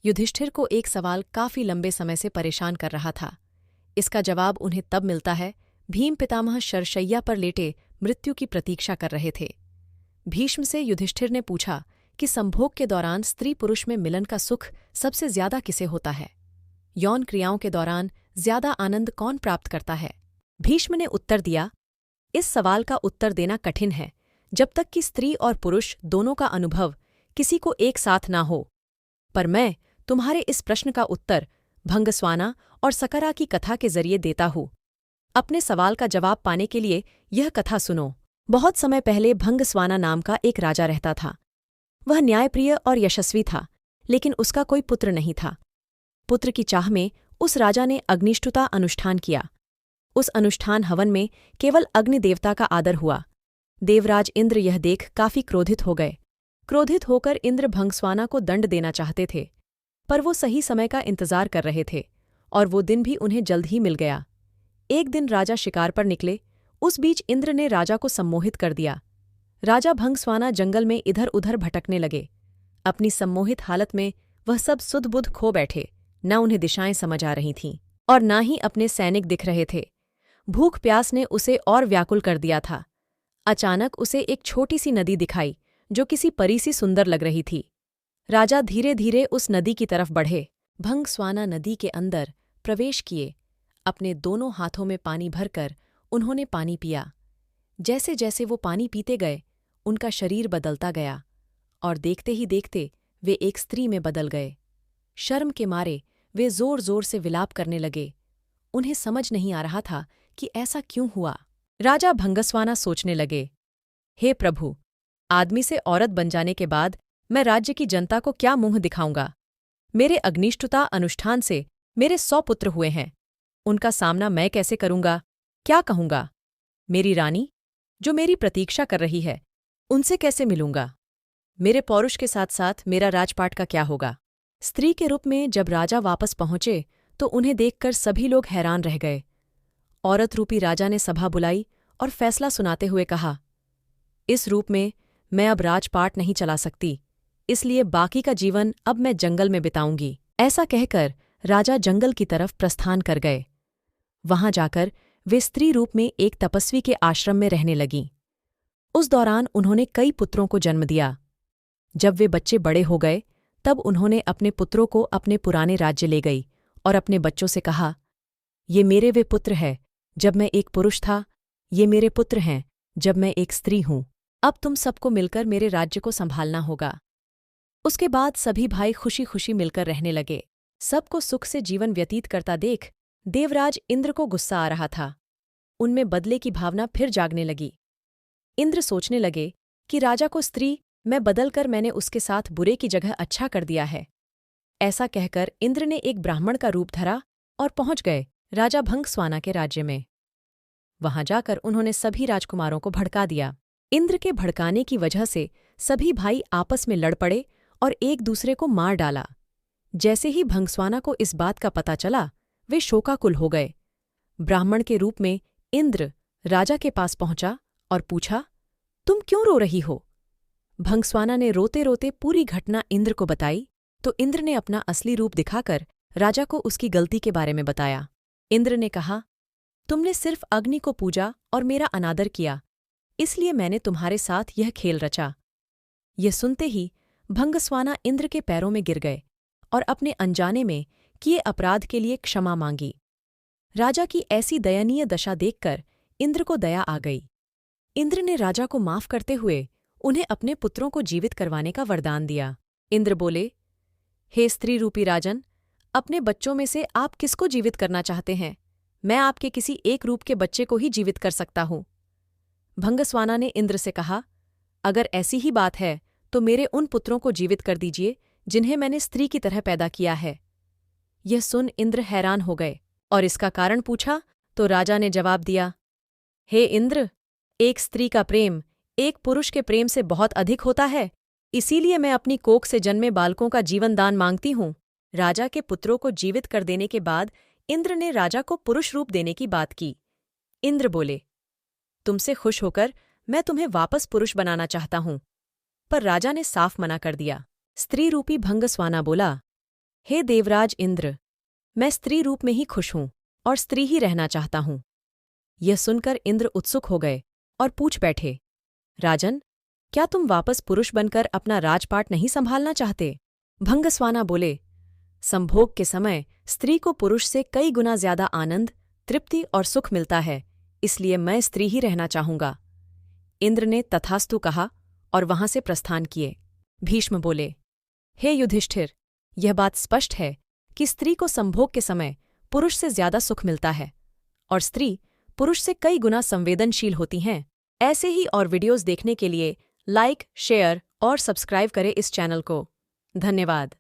युधिष्ठिर को एक सवाल काफी लंबे समय से परेशान कर रहा था। इसका जवाब उन्हें तब मिलता है, भीम पितामह शरशैया पर लेटे मृत्यु की प्रतीक्षा कर रहे थे। भीष्म से युधिष्ठिर ने पूछा कि संभोग के दौरान स्त्री पुरुष में मिलन का सुख सबसे ज्यादा किसे होता है? यौन क्रियाओं के दौरान ज्यादा आनंद कौन प्राप्त करता है? भीष्म ने उत्तर दिया, इस सवाल का उत्तर देना कठिन है जब तक कि स्त्री और पुरुष दोनों का अनुभव किसी को एक साथ ना हो। पर मैं तुम्हारे इस प्रश्न का उत्तर भंगस्वाना और सकरा की कथा के जरिए देता हूँ। अपने सवाल का जवाब पाने के लिए यह कथा सुनो। बहुत समय पहले भंगस्वाना नाम का एक राजा रहता था। वह न्यायप्रिय और यशस्वी था, लेकिन उसका कोई पुत्र नहीं था। पुत्र की चाह में उस राजा ने अग्निष्ठुता अनुष्ठान किया। उस अनुष्ठान हवन में केवल अग्निदेवता का आदर हुआ। देवराज इंद्र यह देख काफी क्रोधित हो गए। क्रोधित होकर इंद्र भंगस्वाना को दंड देना चाहते थे, पर वो सही समय का इंतजार कर रहे थे और वो दिन भी उन्हें जल्द ही मिल गया। एक दिन राजा शिकार पर निकले। उस बीच इंद्र ने राजा को सम्मोहित कर दिया। राजा भंगस्वाना जंगल में इधर उधर भटकने लगे। अपनी सम्मोहित हालत में वह सब सुध-बुध खो बैठे। न उन्हें दिशाएं समझ आ रही थीं और न ही अपने सैनिक दिख रहे थे। भूख प्यास ने उसे और व्याकुल कर दिया था। अचानक उसे एक छोटी सी नदी दिखाई जो किसी परी सी सुंदर लग रही थी। राजा धीरे धीरे उस नदी की तरफ बढ़े। भंगस्वाना नदी के अंदर प्रवेश किए। अपने दोनों हाथों में पानी भरकर उन्होंने पानी पिया। जैसे जैसे वो पानी पीते गए, उनका शरीर बदलता गया और देखते ही देखते वे एक स्त्री में बदल गए। शर्म के मारे वे जोर जोर से विलाप करने लगे। उन्हें समझ नहीं आ रहा था कि ऐसा क्यों हुआ। राजा भंगस्वाना सोचने लगे, हे प्रभु, आदमी से औरत बन जाने के बाद मैं राज्य की जनता को क्या मुंह दिखाऊंगा? मेरे अग्निष्ठुता अनुष्ठान से मेरे 100 पुत्र हुए हैं। उनका सामना मैं कैसे करूंगा? क्या कहूंगा? मेरी रानी, जो मेरी प्रतीक्षा कर रही है, उनसे कैसे मिलूंगा? मेरे पौरुष के साथ साथ मेरा राजपाट का क्या होगा? स्त्री के रूप में जब राजा वापस पहुंचे तो उन्हें देखकर सभी लोग हैरान रह गए। औरत रूपी राजा ने सभा बुलाई और फैसला सुनाते हुए कहा, इस रूप में मैं अब राजपाट नहीं चला सकती, इसलिए बाकी का जीवन अब मैं जंगल में बिताऊंगी। ऐसा कहकर राजा जंगल की तरफ प्रस्थान कर गए। वहां जाकर वे स्त्री रूप में एक तपस्वी के आश्रम में रहने लगीं। उस दौरान उन्होंने कई पुत्रों को जन्म दिया। जब वे बच्चे बड़े हो गए, तब उन्होंने अपने पुत्रों को अपने पुराने राज्य ले गई और अपने बच्चों से कहा, ये मेरे वे पुत्र हैं जब मैं एक पुरुष था, ये मेरे पुत्र हैं जब मैं एक स्त्री हूं। अब तुम सबको मिलकर मेरे राज्य को संभालना होगा। उसके बाद सभी भाई खुशी खुशी मिलकर रहने लगे। सबको सुख से जीवन व्यतीत करता देख देवराज इंद्र को गुस्सा आ रहा था। उनमें बदले की भावना फिर जागने लगी। इंद्र सोचने लगे कि राजा को स्त्री में बदलकर मैंने उसके साथ बुरे की जगह अच्छा कर दिया है। ऐसा कहकर इंद्र ने एक ब्राह्मण का रूप धरा और पहुंच गए राजा भंगस्वाना के राज्य में। वहां जाकर उन्होंने सभी राजकुमारों को भड़का दिया। इंद्र के भड़काने की वजह से सभी भाई आपस में लड़ पड़े और एक दूसरे को मार डाला। जैसे ही भंगस्वाना को इस बात का पता चला, वे शोकाकुल हो गए। ब्राह्मण के रूप में इंद्र राजा के पास पहुंचा और पूछा, तुम क्यों रो रही हो? भंगस्वाना ने रोते रोते पूरी घटना इंद्र को बताई तो इंद्र ने अपना असली रूप दिखाकर राजा को उसकी गलती के बारे में बताया। इंद्र ने कहा, तुमने सिर्फ अग्नि को पूजा और मेरा अनादर किया, इसलिए मैंने तुम्हारे साथ यह खेल रचा। यह सुनते ही भंगस्वाना इंद्र के पैरों में गिर गए और अपने अनजाने में किए अपराध के लिए क्षमा मांगी। राजा की ऐसी दयनीय दशा देखकर इंद्र को दया आ गई। इंद्र ने राजा को माफ करते हुए उन्हें अपने पुत्रों को जीवित करवाने का वरदान दिया। इंद्र बोले, हे स्त्री रूपी राजन, अपने बच्चों में से आप किसको जीवित करना चाहते हैं? मैं आपके किसी एक रूप के बच्चे को ही जीवित कर सकता हूं। भंगस्वाना ने इंद्र से कहा, अगर ऐसी ही बात है तो मेरे उन पुत्रों को जीवित कर दीजिए जिन्हें मैंने स्त्री की तरह पैदा किया है। यह सुन इंद्र हैरान हो गए और इसका कारण पूछा तो राजा ने जवाब दिया, हे इंद्र, एक स्त्री का प्रेम एक पुरुष के प्रेम से बहुत अधिक होता है, इसीलिए मैं अपनी कोख से जन्मे बालकों का जीवन दान मांगती हूँ। राजा के पुत्रों को जीवित कर देने के बाद इंद्र ने राजा को पुरुष रूप देने की बात की। इंद्र बोले, तुमसे खुश होकर मैं तुम्हें वापस पुरुष बनाना चाहता हूं। पर राजा ने साफ मना कर दिया। स्त्री रूपी भंगस्वाना बोला, हे देवराज इंद्र, मैं स्त्री रूप में ही खुश हूं और स्त्री ही रहना चाहता हूं। यह सुनकर इंद्र उत्सुक हो गए और पूछ बैठे, राजन, क्या तुम वापस पुरुष बनकर अपना राजपाट नहीं संभालना चाहते? भंगस्वाना बोले, संभोग के समय स्त्री को पुरुष से कई गुना ज्यादा आनंद, तृप्ति और सुख मिलता है, इसलिए मैं स्त्री ही रहना चाहूंगा। इंद्र ने तथास्तु कहा और वहां से प्रस्थान किए। भीष्म बोले, हे युधिष्ठिर, यह बात स्पष्ट है कि स्त्री को संभोग के समय पुरुष से ज्यादा सुख मिलता है और स्त्री पुरुष से कई गुना संवेदनशील होती हैं। ऐसे ही और वीडियोस देखने के लिए लाइक, शेयर और सब्सक्राइब करें इस चैनल को। धन्यवाद।